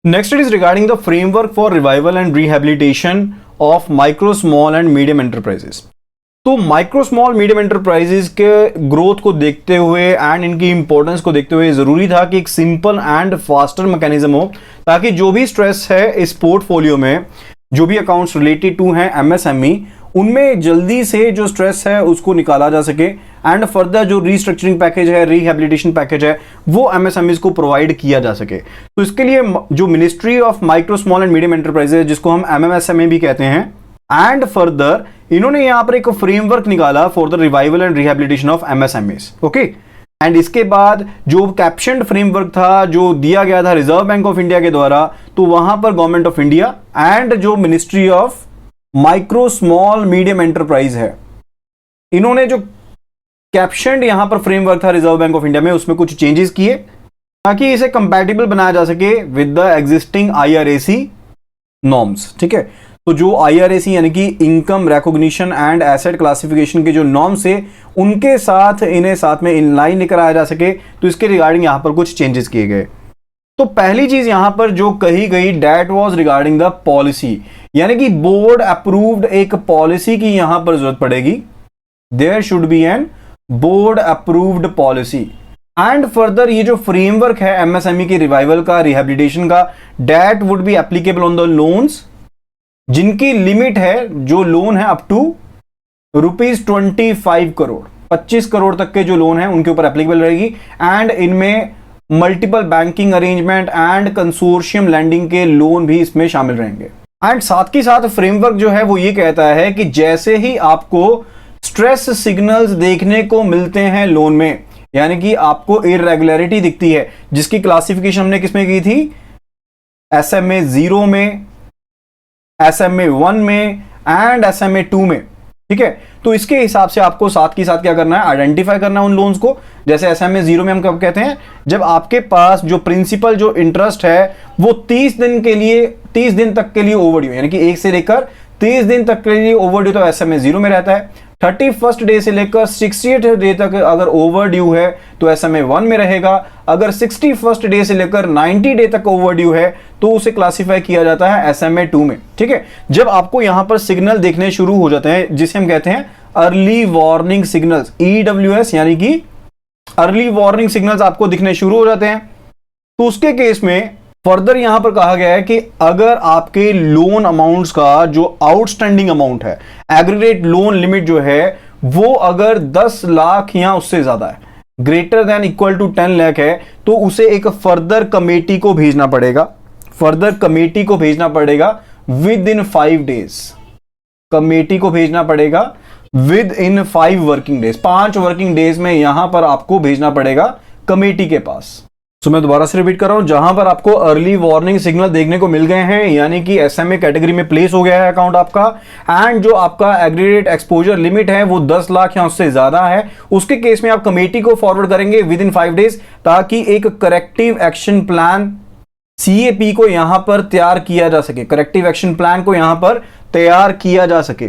Next, it is regarding the framework for revival and rehabilitation of micro, small and medium enterprises. तो micro small medium enterprises के growth को देखते हुए and इनकी importance को देखते हुए जरूरी था कि एक सिंपल एंड फास्टर मैकेनिज्म हो, ताकि जो भी स्ट्रेस है इस पोर्टफोलियो में, जो भी अकाउंट्स रिलेटेड टू हैं एमएसएमई, उनमें जल्दी से जो स्ट्रेस है उसको निकाला जा सके एंड फर्दर जो रीस्ट्रक्चरिंग पैकेज है, रिहेबिलिटेशन पैकेज है, वो एमएसएमईज को प्रोवाइड किया जा सके। तो इसके लिए जो ministry of micro small and medium enterprises, जिसको हम एमएमएसएमई भी कहते हैं, एंड फर्दर इन्होंने यहां पर एक फ्रेमवर्क निकाला for the revival and rehabilitation of MSMEs. Okay, and इसके बाद जो कैप्शन्ड फ्रेमवर्क था जो दिया गया था रिजर्व बैंक ऑफ इंडिया के द्वारा, तो वहां पर गवर्नमेंट ऑफ इंडिया एंड जो ministry of micro small medium enterprise है, इन्होंने जो कैप्शन्ड यहां पर फ्रेमवर्क था रिजर्व बैंक ऑफ इंडिया में, उसमें कुछ चेंजेस किए ताकि इसे कंपैटिबल बनाया जा सके with the existing IRAC norms. ठीक है, तो जो आईआरएसी यानी कि income recognition and asset classification के जो नॉर्म्स है, उनके साथ इन्हें साथ में इनलाइन लेकर आया जा सके, तो इसके रिगार्डिंग यहां पर कुछ चेंजेस किए गए। तो पहली चीज यहां पर जो कही गई, that was regarding the policy, यानी कि बोर्ड अप्रूव्ड एक पॉलिसी की यहां पर जरूरत पड़ेगी। There should be an board approved policy and further ये जो फ्रेमवर्क है एमएसएमई के रिवाइवल का, रिहेबिलिटेशन का, that would be applicable on the loans जिनकी लिमिट है, जो लोन है अप टू ₹25 करोड़, 25 करोड़ तक के जो लोन है उनके ऊपर एप्लीकेबल रहेगी। एंड इनमें multiple banking arrangement and consortium lending के लोन भी इसमें शामिल रहेंगे। एंड साथ ही साथ फ्रेमवर्क जो है वो ये कहता है कि जैसे ही आपको स्ट्रेस सिग्नल्स देखने को मिलते हैं लोन में, यानी कि आपको इरेगुलरिटी दिखती है, जिसकी क्लासिफिकेशन हमने किसमें की थी, SMA 0 में, SMA 1 में एंड SMA 2 में। ठीक है, तो इसके हिसाब से आपको साथ ही साथ क्या करना है, आइडेंटिफाई करना है उन लोन्स को। जैसे SMA 0 में हम कब कहते हैं, जब आपके पास जो प्रिंसिपल जो इंटरेस्ट है वो 30 दिन तक के लिए ओवरड्यू, यानी कि 1 से लेकर 30 दिन तक के लिए ओवरड्यू, तो SMA 0 में रहता है। 31st डे से लेकर 60th डे तक अगर ओवरड्यू है तो SMA 1 में रहेगा। अगर 61st डे से लेकर 90 डे तक ओवरड्यू है तो उसे क्लासिफाई किया जाता है SMA 2 में। ठीक है, जब आपको यहां पर सिग्नल देखने शुरू हो जाते हैं, जिसे हम कहते हैं अर्ली वार्निंग सिग्नल्स, EWS, यानी कि अर्ली वार्निंग सिग्नल्स आपको दिखने शुरू हो जाते हैं, तो उसके केस में फर्दर यहां पर कहा गया है कि अगर आपके लोन अमाउंट्स का जो आउटस्टैंडिंग अमाउंट है, एग्रीगेट लोन लिमिट जो है, वो अगर 10 लाख या उससे ज्यादा है, greater than equal to 10 lakh है, तो उसे एक फर्दर कमेटी को भेजना पड़ेगा, विद इन 5 डेज। कमेटी को भेजना पड़ेगा with in 5 working days, 5 working days में यहां पर आपको भेजना पड़ेगा कमेटी के पास। तो मैं दोबारा से रिपीट कर रहा हूं, जहां पर आपको अर्ली वार्निंग सिग्नल देखने को मिल गए हैं, यानी कि SMA कैटेगरी में प्लेस हो गया है अकाउंट आपका, एंड जो आपका एग्रीगेट एक्सपोजर लिमिट है वो 10 लाख या उससे ज्यादा है, उसके केस में आप कमेटी को फॉरवर्ड करेंगे विद इन 5 डेज, ताकि एक करेक्टिव एक्शन प्लान CAP को यहां पर तैयार किया जा सके, करेक्टिव एक्शन प्लान को यहां पर तैयार किया जा सके।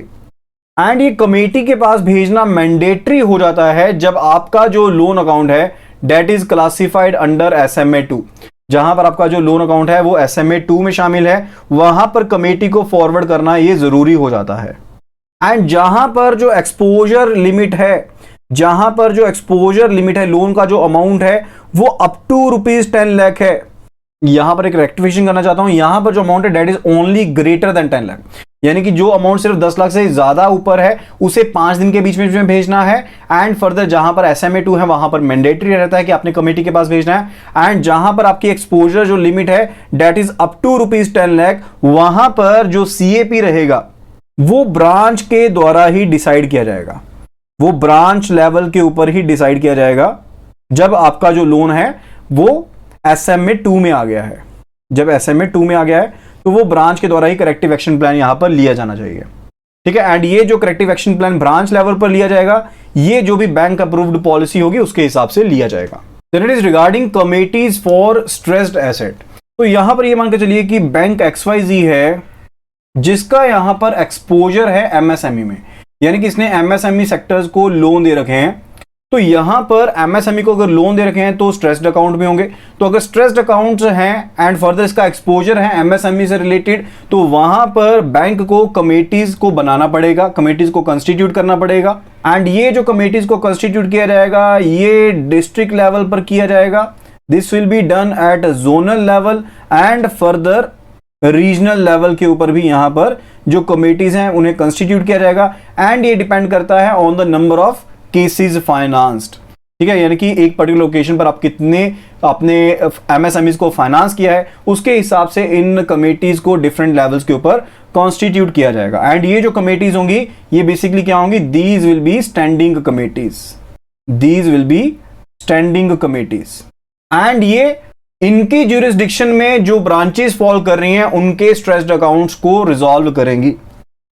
एंड ये कमेटी के पास भेजना मैंडेटरी हो जाता है जब आपका जो लोन अकाउंट है that is classified under SMA 2। जहां पर आपका जो लोन अकाउंट है वो SMA 2 में शामिल है, वहां पर कमेटी को फॉरवर्ड करना ये जरूरी हो जाता है। एंड जहां पर जो एक्सपोजर लिमिट है, लोन का जो अमाउंट है वो अप टू ₹10 लाख है, यहां पर एक रेक्टिफिकेशन करना चाहता हूं, यहां पर जो अमाउंट है that is only greater than 10 lakh, यानी कि जो अमाउंट सिर्फ 10 लाख से ज्यादा ऊपर है उसे 5 दिन के बीच में भेजना है। एंड फर्दर जहां पर SMA 2 है वहां पर मैंडेटरी रहता है कि आपने कमेटी के पास भेजना है। एंड जहां पर आपकी एक्सपोजर जो लिमिट है that is up to ₹10 lakh, वहां पर जो CAP रहेगा वो ब्रांच के द्वारा ही डिसाइड किया जाएगा, वो ब्रांच लेवल के ऊपर ही डिसाइड किया जाएगा। जब आपका जो लोन है वो SMA 2 में आ गया है, जब SMA 2 में आ गया है तो वो ब्रांच के द्वारा ही करेक्टिव एक्शन प्लान यहां पर लिया जाना चाहिए। ठीक है, एंड ये जो corrective action plan branch level पर लिया जाएगा, ये जो भी बैंक अप्रूव्ड पॉलिसी होगी उसके हिसाब से लिया जाएगा। Then it is regarding committees for stressed asset. तो यहां पर ये मान के चलिए कि बैंक XYZ है जिसका यहां पर एक्सपोजर है MSME में, यानी कि इसने MSME सेक्टर्स को लोन दे रखे हैं, तो यहां पर एमएसएमई को अगर लोन दे रखे हैं तो स्ट्रेस्ड अकाउंट में होंगे। तो अगर स्ट्रेस्ड अकाउंट्स हैं एंड फर्दर इसका एक्सपोजर है एमएसएमई से रिलेटेड, तो वहां पर बैंक को कमेटीज को बनाना पड़ेगा, कमेटीज को कंस्टिट्यूट करना पड़ेगा। एंड ये जो कमेटीज को कंस्टिट्यूट किया जाएगा ये डिस्ट्रिक्ट लेवल पर किया जाएगा। This will be done at zonal level and further regional level के ऊपर भी यहां पर जो कमेटीज हैं उन्हें कंस्टिट्यूट किया जाएगा। एंड ये डिपेंड करता है on the number of cases financed, ठीक है, यानी कि एक पर्टिकुलर लोकेशन पर आप कितने अपने एमएसएमईज को फाइनेंस किया है उसके हिसाब से इन कमेटीज को डिफरेंट लेवल्स के ऊपर कॉन्स्टिट्यूट किया जाएगा। एंड ये जो कमेटीज होंगी ये बेसिकली क्या होंगी, these will be standing committees, these will be standing committees. And ये इनकी ज्यूरिसडिक्शन में जो ब्रांचेस फॉल कर रही हैं उनके स्ट्रेस्ड अकाउंट्स को रिजॉल्व करेंगी।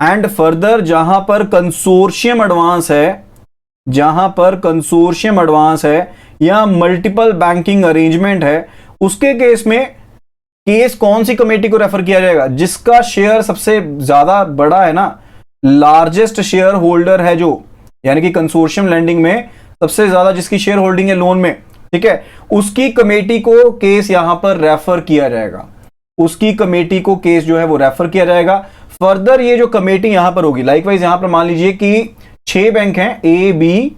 एंड फर्दर जहां पर कंसोर्शियम एडवांस है, जहां पर कंसोर्शियम एडवांस है या मल्टीपल बैंकिंग अरेंजमेंट है, उसके केस में केस कौन सी कमेटी को रेफर किया जाएगा, जिसका शेयर सबसे ज्यादा बड़ा है ना, लार्जेस्ट शेयर होल्डर है जो, यानी कि कंसोर्शियम लेंडिंग में सबसे ज्यादा जिसकी शेयर होल्डिंग है लोन में, ठीक है, उसकी कमेटी को केस यहां पर रेफर किया जाएगा, उसकी कमेटी को केस जो है वो रेफर किया जाएगा। फर्दर ये जो कमेटी यहां पर होगी, लाइकवाइज यहां पर मान लीजिए कि 6 बैंक हैं A B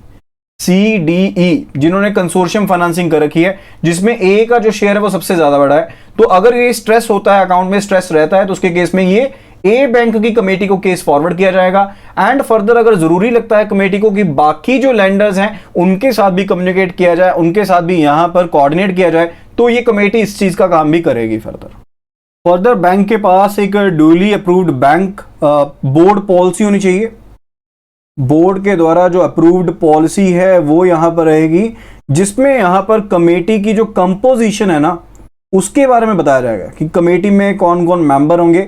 C D E जिन्होंने कंसोर्शियम फाइनेंसिंग कर रखी है, जिसमें ए का जो शेयर है वो सबसे ज्यादा बड़ा है। तो अगर ये स्ट्रेस होता है, अकाउंट में स्ट्रेस रहता है, तो उसके केस में ये ए बैंक की कमेटी को केस फॉरवर्ड किया जाएगा। एंड फर्दर अगर जरूरी लगता है कमेटी को कि बाकी जो लैंडर्स हैं उनके साथ भी कम्युनिकेट किया जाए, उनके साथ भी यहां पर कोऑर्डिनेट किया जाए, तो ये कमेटी इस चीज का काम भी करेगी। फर्दर बैंक के पास एक duly approved bank board policy होनी चाहिए। बोर्ड के द्वारा जो अप्रूव्ड पॉलिसी है वो यहां पर रहेगी, जिसमें यहां पर कमेटी की जो कंपोजिशन है ना उसके बारे में बताया जाएगा कि कमेटी में कौन कौन मेंबर होंगे,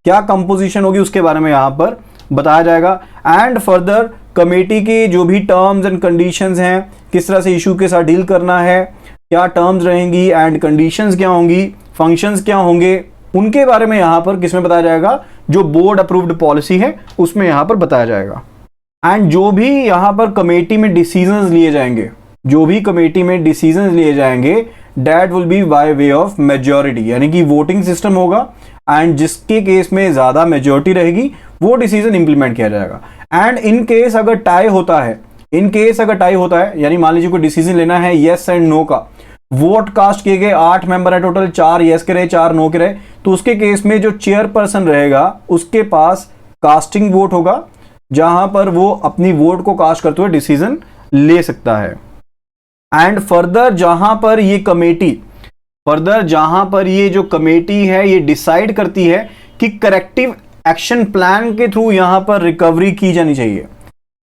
क्या कंपोजिशन होगी, उसके बारे में यहां पर बताया जाएगा। एंड फर्दर कमेटी की जो भी टर्म्स एंड कंडीशंस हैं, किस तरह से इशू के साथ डील करना है, क्या टर्म्स रहेंगी एंड कंडीशंस क्या होंगी, फंक्शंस क्या होंगे, उनके बारे में यहां पर किसमें बताया जाएगा, जो बोर्ड अप्रूव्ड पॉलिसी है उसमें यहां पर बताया जाएगा। एंड जो भी यहां पर कमेटी में डिसीजंस लिए जाएंगे, जो भी कमेटी में डिसीजंस लिए जाएंगे, that will be by way of majority, यानी कि वोटिंग सिस्टम होगा एंड जिसके केस में ज्यादा मेजॉरिटी रहेगी वो डिसीजन इंप्लीमेंट किया जाएगा। एंड इन केस अगर टाई होता है, इन केस अगर टाई होता है, यानी मान लीजिए कोई डिसीजन लेना है यस एंड नो का, वोट कास्ट किए गए 8 मेंबर है टोटल, 4 यस के रहे 4 नो के रहे, तो उसके केस में जो चेयरपर्सन रहेगा उसके पास कास्टिंग वोट होगा, जहां पर वो अपनी वोट को कास्ट करते हुए डिसीजन ले सकता है। एंड फर्दर जहां पर ये कमेटी, फर्दर जहां पर ये जो कमेटी है ये डिसाइड करती है कि करेक्टिव एक्शन प्लान के थ्रू यहां पर रिकवरी की जानी चाहिए,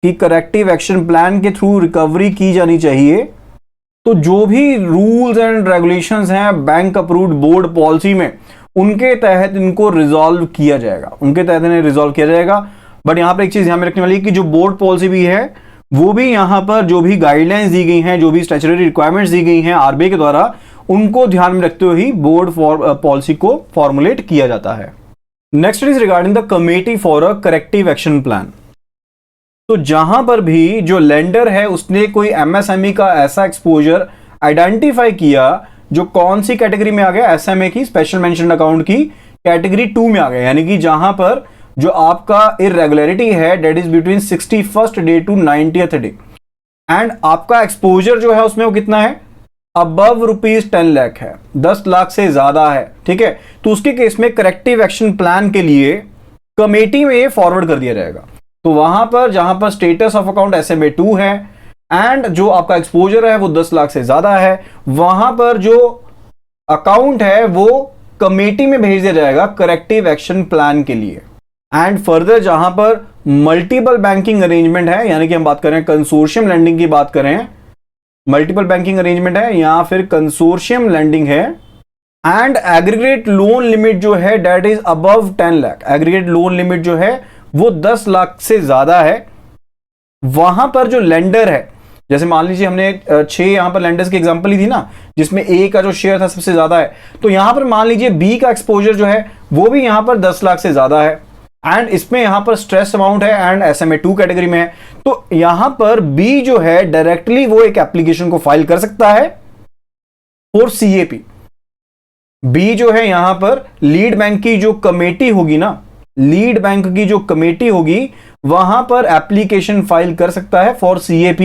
कि करेक्टिव एक्शन प्लान के थ्रू रिकवरी की जानी चाहिए, तो जो भी रूल्स एंड रेगुलेशंस हैं बैंक अप्रूव्ड बोर्ड पॉलिसी में उनके तहत इनको रिजॉल्व किया जाएगा, उनके तहत इन्हें रिजॉल्व किया जाएगा। बट यहां पर एक चीज ध्यान में रखने वाली है कि जो बोर्ड पॉलिसी भी है वो भी यहां पर जो भी गाइडलाइंस दी गई हैं, जो भी स्टैट्यूटरी रिक्वायरमेंट्स दी गई हैं आरबीआई के द्वारा, उनको ध्यान में रखते हुए ही बोर्ड पॉलिसी को फॉर्मुलेट किया जाता है। Next is regarding the committee for a corrective action plan. तो जहां पर भी जो लेंडर है उसने कोई एमएसएमई का ऐसा एक्सपोजर आइडेंटिफाई किया जो कौन सी कैटेगरी में आ गया, एसएमए की, स्पेशल मेंशन अकाउंट की कैटेगरी 2 में आ गया, यानी कि जहां पर जो आपका इरेगुलरिटी है that is between 61st day to 90th day, and आपका एक्सपोजर जो है उसमें वो कितना है, अबव ₹10 लाख है, 10 लाख से ज्यादा है, ठीक है, तो उसके केस में करेक्टिव एक्शन प्लान के लिए कमेटी में ये फॉरवर्ड कर दिया जाएगा। तो वहां पर जहां पर स्टेटस ऑफ अकाउंट SMA 2 है एंड जो आपका एक्सपोजर है वो 10 लाख से ज्यादा है, वहां पर जो अकाउंट है वो कमेटी में भेज दिया जाएगा करेक्टिव एक्शन प्लान के लिए। एंड फर्दर जहां पर मल्टीपल बैंकिंग अरेंजमेंट है, यानी कि हम बात करें कंसोर्शियम लैंडिंग की बात करें, मल्टीपल बैंकिंग अरेंजमेंट है या फिर कंसोर्शियम लैंडिंग है, एंड एग्रीगेट लोन लिमिट जो है that is above 10 lakh, aggregate loan limit जो है वो 10 लाख से ज्यादा है, वहां पर जो लेंडर है, जैसे मान लीजिए हमने 6 यहां पर लेंडर्स की एग्जांपल ही थी ना, जिसमें ए का जो शेयर था सबसे ज्यादा है, तो यहां पर मान लीजिए बी का एक्सपोजर जो है वो भी यहां पर 10 लाख से ज्यादा है, एंड इसमें यहां पर स्ट्रेस अमाउंट है एंड SMA 2 कैटेगरी में है। तो यहां पर बी जो है डायरेक्टली वो एक एप्लीकेशन को फाइल कर सकता है फॉर CAP। बी जो है यहां पर लीड बैंक की जो कमेटी होगी ना, लीड बैंक की जो कमेटी होगी वहां पर एप्लीकेशन फाइल कर सकता है फॉर CAP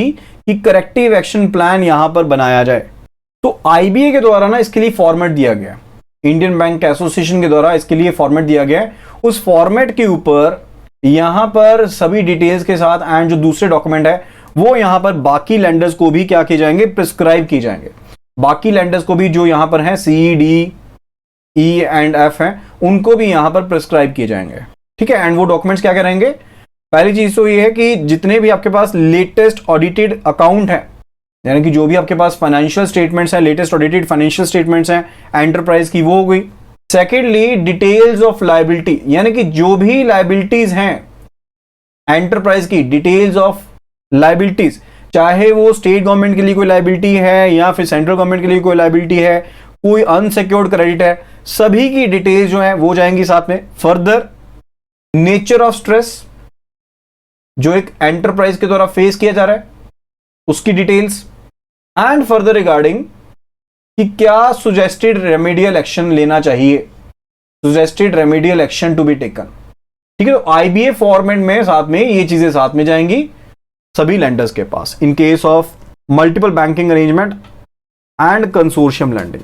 कि करेक्टिव एक्शन प्लान यहां पर बनाया जाए। तो IBA के द्वारा ना इसके लिए फॉर्मेट दिया गया, इंडियन बैंक एसोसिएशन के द्वारा इसके लिए फॉर्मेट दिया गया है। उस फॉर्मेट के ऊपर यहां पर सभी डिटेल्स के साथ एंड जो दूसरे डॉक्यूमेंट है वो यहां पर बाकी लैंडर्स को भी क्या किए जाएंगे, प्रिस्क्राइब किए जाएंगे। बाकी लैंडर्स को भी जो यहां पर हैं CDE एंड F हैं उनको भी यहां पर प्रिस्क्राइब किए जाएंगे। ठीक है, एंड वो डॉक्यूमेंट्स क्या क्या रहेंगे? पहली चीज तो ये है कि जितने भी आपके पास लेटेस्ट ऑडिटेड अकाउंट है, यानी कि जो भी आपके पास फाइनेंशियल स्टेटमेंट्स हैं, लेटेस्ट ऑडिटेड फाइनेंशियल स्टेटमेंट्स हैं एंटरप्राइज की, वो हो गई। सेकेंडली डिटेल्स ऑफ लायबिलिटी, यानी कि जो भी लायबिलिटीज हैं एंटरप्राइज की, डिटेल्स ऑफ लायबिलिटीज, चाहे वो स्टेट गवर्नमेंट के लिए कोई लायबिलिटी है या फिर सेंट्रल गवर्नमेंट के लिए कोई लायबिलिटी है, कोई अनसिक्योर्ड क्रेडिट है, सभी की डिटेल्स जो है वो जाएंगी साथ में। फर्दर नेचर ऑफ स्ट्रेस जो एक एंटरप्राइज के द्वारा फेस किया जा रहा है उसकी डिटेल्स, एंड फर्दर रिगार्डिंग कि क्या सुजेस्टेड रेमेडियल एक्शन लेना चाहिए, suggested remedial action to be taken. ठीक है, तो IBA फॉर्मेट में साथ में ये चीजें साथ में जाएंगी सभी लैंडर्स के पास in case of multiple banking arrangement and consortium landing.